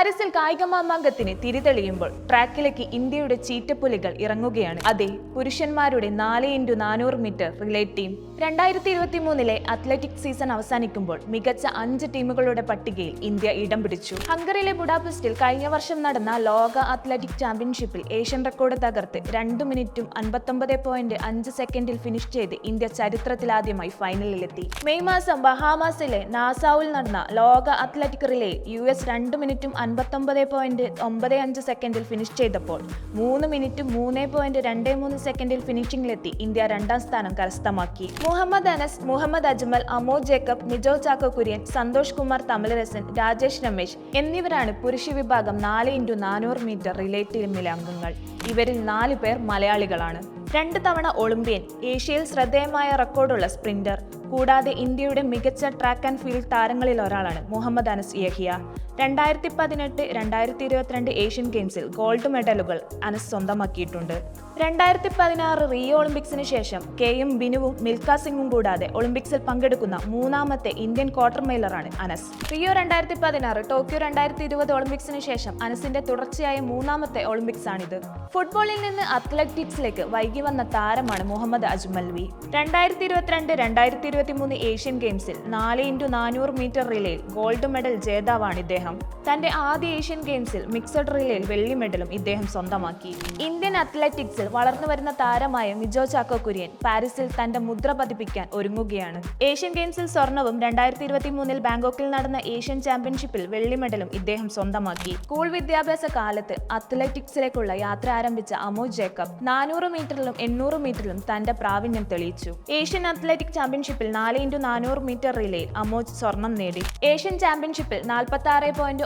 പാരീസിൽ കായിക മാമാങ്കത്തിന് തിരിതെളിയുമ്പോൾ ട്രാക്കിലേക്ക് ഇന്ത്യയുടെ ചീറ്റപ്പുലികൾ ഇറങ്ങുകയാണ്. അതെ, പുരുഷന്മാരുടെ 4x400 metre relay team. 2023 athletic season അവസാനിക്കുമ്പോൾ മികച്ച 5 ടീമുകളുടെ പട്ടികയിൽ ഇന്ത്യ ഇടം പിടിച്ചു. ഹംഗറിയിലെ ബുഡാപെസ്റ്റിൽ കഴിഞ്ഞ വർഷം നടന്ന ലോക അത്ലറ്റിക് ചാമ്പ്യൻഷിപ്പിൽ ഏഷ്യൻ റെക്കോർഡ് തകർത്ത് 2 മിനിറ്റും 59.5 സെക്കൻഡിൽ ഫിനിഷ് ചെയ്ത് ഇന്ത്യ ചരിത്രത്തിലാദ്യമായി ഫൈനലിലെത്തി. മെയ് മാസം ബഹാമാസിലെ നാസാവുൽ നടന്ന ലോക അത്ലറ്റിക് റിലേ US 2 മിനിറ്റും 59.95 സെക്കൻഡിൽ ഫിനിഷ് ചെയ്തപ്പോൾ 3 മിനിറ്റും 3.23 സെക്കൻഡിൽ ഫിനിഷിംഗിലെത്തി ഇന്ത്യ 2ാം സ്ഥാനം കരസ്ഥമാക്കി. മുഹമ്മദ് അനസ്, മുഹമ്മദ് അജ്മൽ, അമോദ് ജേക്കബ്, മിജോ ചാക്കോ കുര്യൻ, സന്തോഷ് കുമാർ തമിഴരസൻ, രാജേഷ് രമേശ് എന്നിവരാണ് പുരുഷ വിഭാഗം 4x400 മീറ്റർ റിലേ ടീമിലെ അംഗങ്ങൾ. ഇവരിൽ 4 പേർ മലയാളികളാണ്. 2 തവണ ഒളിമ്പ്യൻ, ഏഷ്യയിൽ ശ്രദ്ധേയമായ റെക്കോർഡുള്ള സ്പ്രിന്റർ, കൂടാതെ ഇന്ത്യയുടെ മികച്ച ട്രാക്ക് ആൻഡ് ഫീൽഡ് താരങ്ങളിൽ ഒരാളാണ് മുഹമ്മദ് അനസ് യഹിയ. 2018, 2022 ഏഷ്യൻ ഗെയിംസിൽ ഗോൾഡ് മെഡലുകൾ അനസ് സ്വന്തമാക്കിയിട്ടുണ്ട്. 2016 റിയോ ഒളിമ്പിക്സിന് ശേഷം കെയും ബിനുവും മിൽഖ സിംഗും കൂടാതെ ഒളിമ്പിക്സിൽ പങ്കെടുക്കുന്ന 3ാമത്തെ ഇന്ത്യൻ ക്വാർട്ടർ മൈലറാണ് അനസ്. റിയോ 2016, ടോക്കിയോ 2020 ഒളിമ്പിക്സിന് ശേഷം അനസിന്റെ തുടർച്ചയായ 3ാമത്തെ ഒളിമ്പിക്സ് ആണിത്. ഫുട്ബോളിൽ നിന്ന് അത്ലറ്റിക്സിലേക്ക് വൈകി വന്ന താരമാണ് മുഹമ്മദ് അജ്മൽവി. 2022, 2023 ഏഷ്യൻ ഗെയിംസിൽ 4x400 മീറ്റർ റിലേയിൽ ഗോൾഡ് മെഡൽ ജേതാവാണ് ഇദ്ദേഹം. തന്റെ ആദ്യ ഏഷ്യൻ ഗെയിംസിൽ മിക്സഡ് റിലേയിൽ വെള്ളി മെഡലും ഇദ്ദേഹം സ്വന്തമാക്കി. ഇന്ത്യൻ അത്ലറ്റിക്സിൽ വളർന്നു വരുന്ന താരമായ മിജോ ചാക്കോ കുര്യൻ പാരീസിൽ തന്റെ മുദ്ര പതിപ്പിക്കാൻ ഒരുങ്ങുകയാണ്. ഏഷ്യൻ ഗെയിംസിൽ സ്വർണവും 2023 ബാങ്കോക്കിൽ നടന്ന ഏഷ്യൻ ചാമ്പ്യൻഷിപ്പിൽ വെള്ളി മെഡലും ഇദ്ദേഹം സ്വന്തമാക്കി. സ്കൂൾ വിദ്യാഭ്യാസ കാലത്ത് അത്ലറ്റിക്സിലേക്കുള്ള യാത്ര ആരംഭിച്ച അമോദ് ജേക്കബ് 400 മീറ്ററിലും 800 മീറ്ററിലും തന്റെ പ്രാവീണ്യം തെളിയിച്ചു. ഏഷ്യൻ അത്ലറ്റിക് ചാമ്പ്യൻഷിപ്പിൽ 4x400 മീറ്റർ റിലേയിൽ അമോദ് സ്വർണം നേടി. ഏഷ്യൻ ചാമ്പ്യൻഷിപ്പിൽ 46.13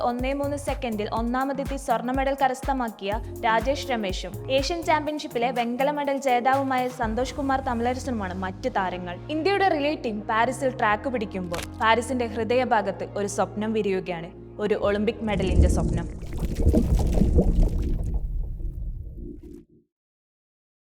സെക്കൻഡിൽ 1ാമതെത്തി സ്വർണ്ണ മെഡൽ കരസ്ഥമാക്കിയ രാജേഷ് രമേശും ഏഷ്യൻ ചാമ്പ്യൻഷിപ്പിലെ വെങ്കല മെഡൽ ജേതാവുമായ സന്തോഷ് കുമാർ തമിഴരസനുമാണ് മറ്റ് താരങ്ങൾ. ഇന്ത്യയുടെ റിലേ ടീം പാരീസിൽ ട്രാക്ക് പിടിക്കുമ്പോൾ പാരീസിന്റെ ഹൃദയഭാഗത്ത് ഒരു സ്വപ്നം വിരിയുകയാണ്. ഒരു ഒളിമ്പിക് മെഡലിന്റെ സ്വപ്നം.